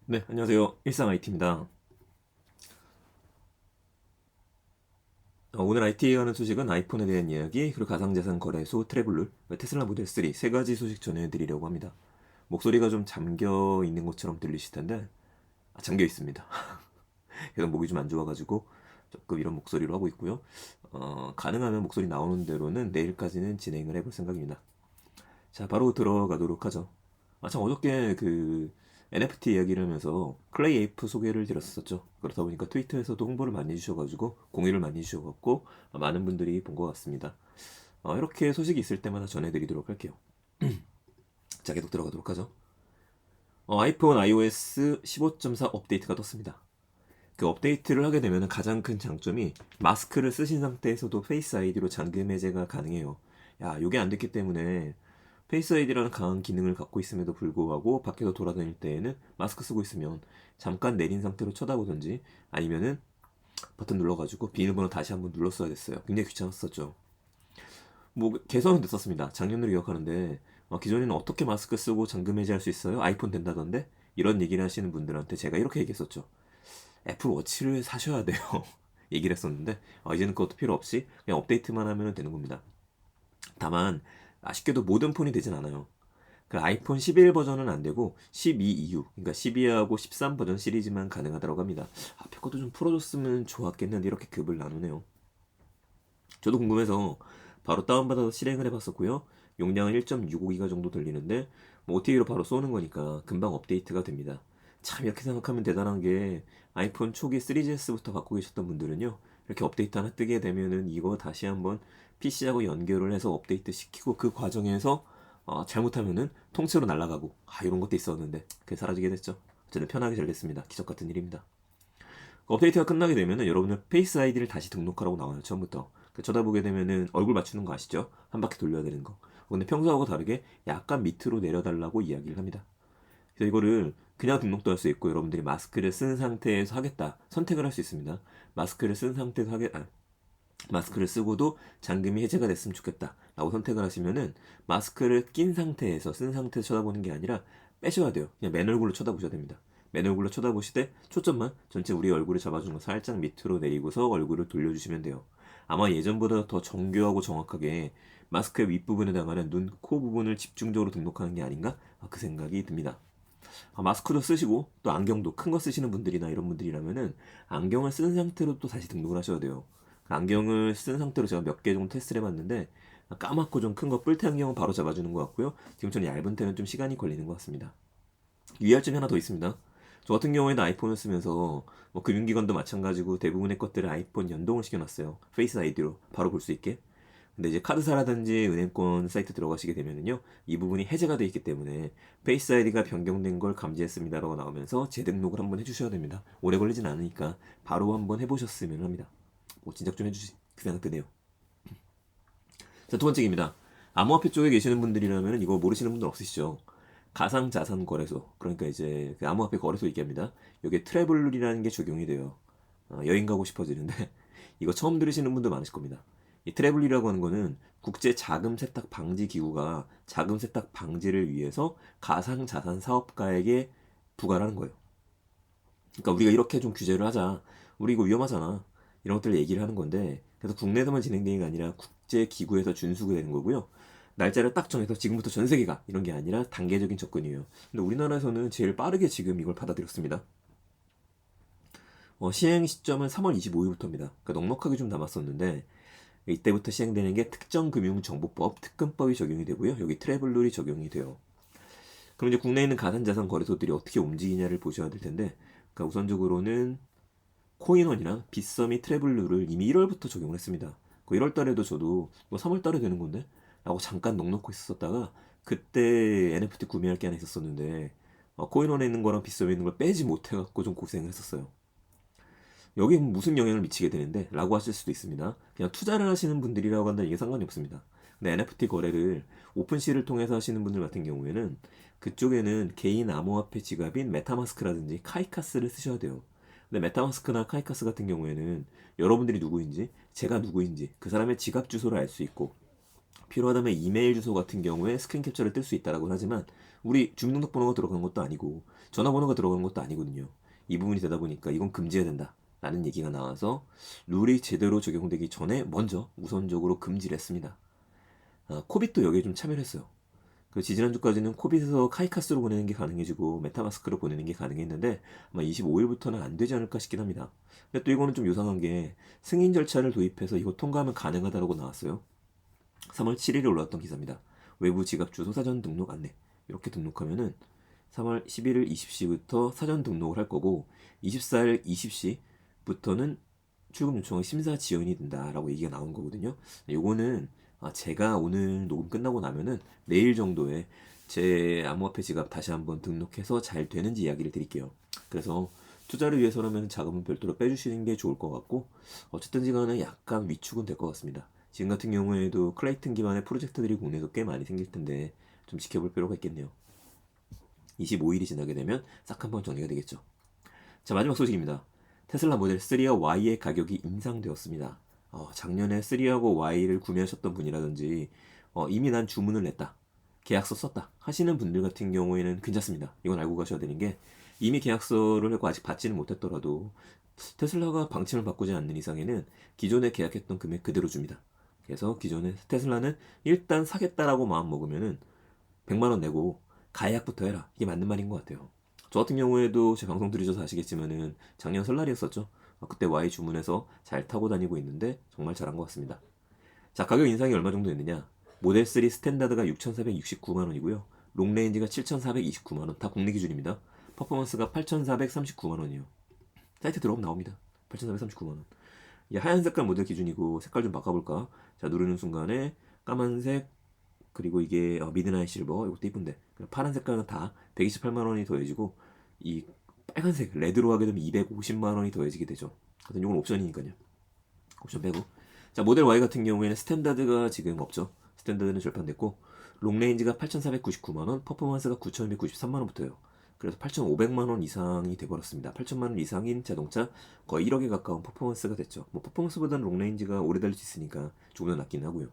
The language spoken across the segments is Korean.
네, 안녕하세요. 일상 IT입니다. 오늘 IT에 관한 소식은 아이폰에 대한 이야기, 그리고 가상자산 거래소 트래블룰, 테슬라 모델 3 세 가지 소식 전해드리려고 합니다. 목소리가 좀 잠겨 있는 것처럼 들리실 텐데, 잠겨 있습니다. 계속 목이 좀 안 좋아가지고 조금 이런 목소리로 하고 있고요. 가능하면 목소리 나오는 대로는 내일까지는 진행을 해볼 생각입니다. 자, 바로 들어가도록 하죠. 참 어저께 그 NFT 이야기를 하면서 클레이 에이프 소개를 드렸었죠. 그러다 보니까 트위터에서도 홍보를 많이 해주셔가지고 공유를 많이 해주셔갖고 많은 분들이 본 것 같습니다. 이렇게 소식이 있을 때마다 전해드리도록 할게요. 자, 계속 들어가도록 하죠. 아이폰 iOS 15.4 업데이트가 떴습니다. 그 업데이트를 하게 되면 가장 큰 장점이 마스크를 쓰신 상태에서도 페이스 아이디로 잠금 해제가 가능해요. 야, 이게 안 됐기 때문에 페이스 아이디라는 강한 기능을 갖고 있음에도 불구하고 밖에서 돌아다닐 때에는 마스크 쓰고 있으면 잠깐 내린 상태로 쳐다보든지 아니면은 버튼 눌러가지고 비밀번호 다시 한번 눌렀어야 됐어요. 굉장히 귀찮았었죠. 뭐 개선은 됐었습니다. 작년으로 기억하는데 기존에는 어떻게 마스크 쓰고 잠금 해제할 수 있어요? 아이폰 된다던데? 이런 얘기를 하시는 분들한테 제가 이렇게 얘기했었죠. 애플 워치를 사셔야 돼요. 얘기를 했었는데 이제는 그것도 필요 없이 그냥 업데이트만 하면 되는 겁니다. 다만 아쉽게도 모든 폰이 되진 않아요. 그 아이폰 11 버전은 안 되고 12 이후, 그러니까 12하고 13 버전 시리즈만 가능하다고 합니다. 앞에 것도 좀 풀어줬으면 좋았겠는데 이렇게 급을 나누네요. 저도 궁금해서 바로 다운받아서 실행을 해봤었고요. 용량은 1.65기가 정도 들리는데 뭐 OTA로 바로 쏘는 거니까 금방 업데이트가 됩니다. 참 이렇게 생각하면 대단한 게 아이폰 초기 3GS부터 갖고 계셨던 분들은요. 이렇게 업데이트 하나 뜨게 되면은 이거 다시 한번 PC하고 연결을 해서 업데이트 시키고 그 과정에서 잘못하면은 통째로 날아가고 이런 것도 있었는데 그게 사라지게 됐죠. 어쨌든 편하게 잘 됐습니다. 기적 같은 일입니다. 업데이트가 끝나게 되면은 여러분의 페이스 아이디를 다시 등록하라고 나와요. 처음부터. 쳐다보게 되면은 얼굴 맞추는 거 아시죠? 한 바퀴 돌려야 되는 거. 근데 평소하고 다르게 약간 밑으로 내려달라고 이야기를 합니다. 그래서 이거를 그냥 등록도 할 수 있고 여러분들이 마스크를 쓴 상태에서 하겠다 선택을 할 수 있습니다. 마스크를 쓴 상태에서 마스크를 쓰고도 잠금이 해제가 됐으면 좋겠다 라고 선택을 하시면은 마스크를 낀 상태에서 쓴 상태에서 쳐다보는 게 아니라 빼셔야 돼요. 그냥 맨 얼굴로 쳐다보셔야 됩니다. 맨 얼굴로 쳐다보시되 초점만 전체 우리 얼굴을 잡아주는 거 살짝 밑으로 내리고서 얼굴을 돌려주시면 돼요. 아마 예전보다 더 정교하고 정확하게 마스크의 윗부분에 해당하는 눈, 코 부분을 집중적으로 등록하는 게 아닌가? 그 생각이 듭니다. 마스크도 쓰시고 또 안경도 큰 거 쓰시는 분들이나 이런 분들이라면은 안경을 쓴 상태로 또 다시 등록을 하셔야 돼요. 그 안경을 쓴 상태로 제가 몇 개 정도 테스트를 해봤는데 까맣고 좀 큰 거 뿔테 안경은 바로 잡아주는 것 같고요. 지금처럼 얇은 테는 좀 시간이 걸리는 것 같습니다. 유의할 점이 하나 더 있습니다. 저 같은 경우에는 아이폰을 쓰면서 뭐 금융기관도 마찬가지고 대부분의 것들을 아이폰 연동을 시켜놨어요. 페이스 아이디로 바로 볼 수 있게. 근데 이제 카드사라든지 은행권 사이트 들어가시게 되면은요, 이 부분이 해제가 되어 있기 때문에 페이스 아이디가 변경된 걸 감지했습니다라고 나오면서 재등록을 한번 해주셔야 됩니다. 오래 걸리진 않으니까 바로 한번 해보셨으면 합니다. 뭐 진작 좀 해주시 그 생각 드네요. 자, 두 번째입니다. 암호화폐 쪽에 계시는 분들이라면 이거 모르시는 분들 없으시죠? 가상자산 거래소, 그러니까 이제 그 암호화폐 거래소 얘기합니다. 여기에 트래블룰이라는 게 적용이 돼요. 여행 가고 싶어지는데 이거 처음 들으시는 분들 많으실 겁니다. 이 트래블이라고 하는 거는 국제 자금 세탁 방지 기구가 자금 세탁 방지를 위해서 가상 자산 사업가에게 부과를 하는 거예요. 그러니까 우리가 이렇게 좀 규제를 하자. 우리 이거 위험하잖아. 이런 것들을 얘기를 하는 건데 그래서 국내에서만 진행되는 게 아니라 국제 기구에서 준수가 되는 거고요. 날짜를 딱 정해서 지금부터 전 세계가 이런 게 아니라 단계적인 접근이에요. 근데 우리나라에서는 제일 빠르게 지금 이걸 받아들였습니다. 시행 시점은 3월 25일부터입니다. 그러니까 넉넉하게 좀 남았었는데 이때부터 시행되는 게 특정금융정보법 특검법이 적용이 되고요. 여기 트래블룰이 적용이 돼요. 그럼 이제 국내에 있는 가상자산 거래소들이 어떻게 움직이냐를 보셔야 될 텐데, 그러니까 우선적으로는 코인원이랑 빗썸이 트래블룰을 이미 1월부터 적용을 했습니다. 그 1월 달에도 저도 뭐 3월 달에 되는 건데? 라고 잠깐 넉넉히 있었다가 그때 NFT 구매할 게 하나 있었었는데 코인원에 있는 거랑 빗썸에 있는 걸 빼지 못해갖고 좀 고생을 했었어요. 여기 무슨 영향을 미치게 되는데? 라고 하실 수도 있습니다. 그냥 투자를 하시는 분들이라고 한다면 이게 상관이 없습니다. 근데 NFT 거래를 오픈시를 통해서 하시는 분들 같은 경우에는 그쪽에는 개인 암호화폐 지갑인 메타마스크라든지 카이카스를 쓰셔야 돼요. 근데 메타마스크나 카이카스 같은 경우에는 여러분들이 누구인지, 제가 누구인지, 그 사람의 지갑 주소를 알 수 있고, 필요하다면 이메일 주소 같은 경우에 스크린 캡처를 뜰 수 있다라고 하지만 우리 주민등록번호가 들어간 것도 아니고 전화번호가 들어간 것도 아니거든요. 이 부분이 되다 보니까 이건 금지해야 된다 라는 얘기가 나와서 룰이 제대로 적용되기 전에 먼저 우선적으로 금지를 했습니다. 코빗도 여기에 좀 참여를 했어요. 그 지지난주까지는 코빗에서 카이카스로 보내는 게 가능해지고 메타마스크로 보내는 게 가능했는데 아마 25일부터는 안 되지 않을까 싶긴 합니다. 근데 또 이거는 좀 요상한 게 승인 절차를 도입해서 이거 통과하면 가능하다라고 나왔어요. 3월 7일에 올라왔던 기사입니다. 외부 지갑 주소 사전 등록 안내 이렇게 등록하면은 3월 11일 20시부터 사전 등록을 할 거고 24일 20시부터는 출금 요청의 심사 지연이 된다라고 얘기가 나온 거거든요. 요거는 제가 오늘 녹음 끝나고 나면은 내일 정도에 제 암호화폐 지갑 다시 한번 등록해서 잘 되는지 이야기를 드릴게요. 그래서 투자를 위해서라면 자금은 별도로 빼주시는 게 좋을 것 같고 어쨌든지 간에 약간 위축은 될 것 같습니다. 지금 같은 경우에도 클레이튼 기반의 프로젝트들이 국내에서 꽤 많이 생길 텐데 좀 지켜볼 필요가 있겠네요. 25일이 지나게 되면 싹 한번 정리가 되겠죠. 자, 마지막 소식입니다. 테슬라 모델 3와 Y의 가격이 인상되었습니다. 작년에 3하고 Y를 구매하셨던 분이라든지 이미 난 주문을 냈다, 계약서 썼다 하시는 분들 같은 경우에는 괜찮습니다. 이건 알고 가셔야 되는 게 이미 계약서를 하고 아직 받지는 못했더라도 테슬라가 방침을 바꾸지 않는 이상에는 기존에 계약했던 금액 그대로 줍니다. 그래서 기존에 테슬라는 일단 사겠다라고 마음 먹으면은 100만 원 내고 가약부터 해라. 이게 맞는 말인 것 같아요. 저 같은 경우에도 제 방송 들으셔서 아시겠지만은 작년 설날이었었죠. 그때 Y 주문해서 잘 타고 다니고 있는데 정말 잘한 것 같습니다. 자, 가격 인상이 얼마 정도 됐느냐? 모델 3 스탠다드가 6,469만 원이고요. 롱레인지가 7,429만 원. 다 국내 기준입니다. 퍼포먼스가 8,439만 원이요. 사이트 들어오면 나옵니다. 8,439만 원. 이 하얀 색깔 모델 기준이고 색깔 좀 바꿔볼까? 자, 누르는 순간에 까만색 그리고 이게 미드나잇 실버 이것도 이쁜데 파란 색깔은 다 128만 원이 더해지고 이 빨간색 레드로 하게 되면 250만 원이 더해지게 되죠. 하여튼 이건 옵션이니까요. 옵션 빼고. 자, 모델 Y 같은 경우에는 스탠다드가 지금 없죠. 스탠다드는 절판됐고 롱레인지가 8,499만 원, 퍼포먼스가 9,293만 원부터요. 그래서 8,500만 원 이상이 돼버렸습니다. 8천만 원 이상인 자동차 거의 1억에 가까운 퍼포먼스가 됐죠. 뭐 퍼포먼스보다는 롱레인지가 오래 달릴 수 있으니까 조금 더 낫긴 하고요.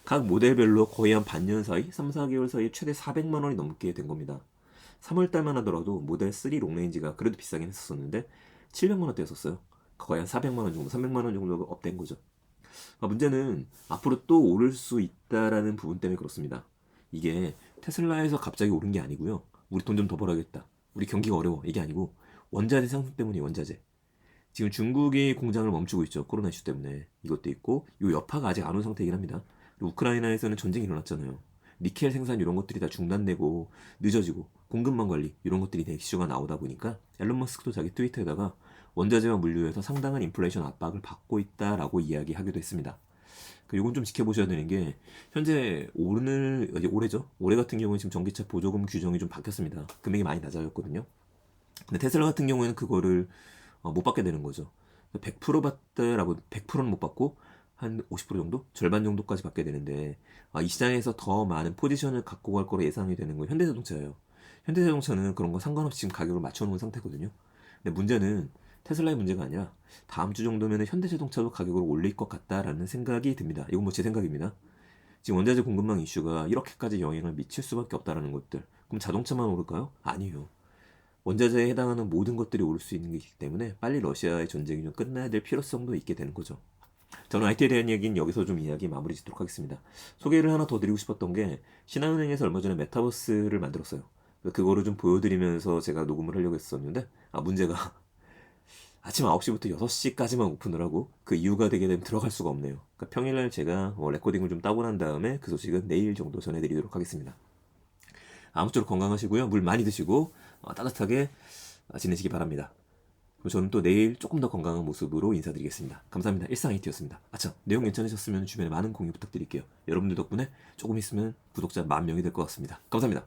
각 모델별로 거의 한 반년 사이, 3, 4개월 사이에 최대 400만 원이 넘게 된 겁니다. 3월 달만 하더라도 모델 3 롱레인지가 그래도 비싸긴 했었는데 700만 원대였었어요. 거의 한 400만 원 정도, 300만 원 정도가 업된 거죠. 문제는 앞으로 또 오를 수 있다라는 부분 때문에 그렇습니다. 이게 테슬라에서 갑자기 오른 게 아니고요. 우리 돈 좀 더 벌어야겠다, 우리 경기가 어려워, 이게 아니고 원자재 상승 때문이에요. 원자재. 지금 중국이 공장을 멈추고 있죠. 코로나 이슈 때문에. 이것도 있고 이 여파가 아직 안 온 상태이긴 합니다. 우크라이나에서는 전쟁이 일어났잖아요. 니켈 생산 이런 것들이 다 중단되고 늦어지고 공급망 관리 이런 것들이 되게 이슈가 나오다 보니까 앨런 머스크도 자기 트위터에다가 원자재와 물류에서 상당한 인플레이션 압박을 받고 있다라고 이야기하기도 했습니다. 이건 좀 지켜보셔야 되는 게 현재 올해죠. 올해 같은 경우는 지금 전기차 보조금 규정이 좀 바뀌었습니다. 금액이 많이 낮아졌거든요. 근데 테슬라 같은 경우에는 그거를 못 받게 되는 거죠. 100% 받다라고 100%는 못 받고 한 50% 정도? 절반 정도까지 받게 되는데 이 시장에서 더 많은 포지션을 갖고 갈 거로 예상이 되는 건 현대자동차예요. 현대자동차는 그런 거 상관없이 지금 가격을 맞춰놓은 상태거든요. 근데 문제는 테슬라의 문제가 아니라 다음 주 정도면 현대자동차도 가격을 올릴 것 같다라는 생각이 듭니다. 이건 뭐 제 생각입니다. 지금 원자재 공급망 이슈가 이렇게까지 영향을 미칠 수밖에 없다라는 것들. 그럼 자동차만 오를까요? 아니에요. 원자재에 해당하는 모든 것들이 오를 수 있는 것이기 때문에 빨리 러시아의 전쟁이 좀 끝나야 될 필요성도 있게 되는 거죠. 저는 IT에 대한 얘기는 여기서 좀 이야기 마무리 짓도록 하겠습니다. 소개를 하나 더 드리고 싶었던 게 신한은행에서 얼마 전에 메타버스를 만들었어요. 그거를 좀 보여드리면서 제가 녹음을 하려고 했었는데 문제가 아침 9시부터 6시까지만 오픈을 하고 그 이유가 되게 되면 들어갈 수가 없네요. 그러니까 평일날 제가 레코딩을 좀 따고 난 다음에 그 소식은 내일 정도 전해드리도록 하겠습니다. 아무쪼록 건강하시고요. 물 많이 드시고 따뜻하게 지내시기 바랍니다. 그럼 저는 또 내일 조금 더 건강한 모습으로 인사드리겠습니다. 감사합니다. 일상 IT였습니다. 참, 내용 괜찮으셨으면 주변에 많은 공유 부탁드릴게요. 여러분들 덕분에 조금 있으면 구독자 10,000명이 될 것 같습니다. 감사합니다.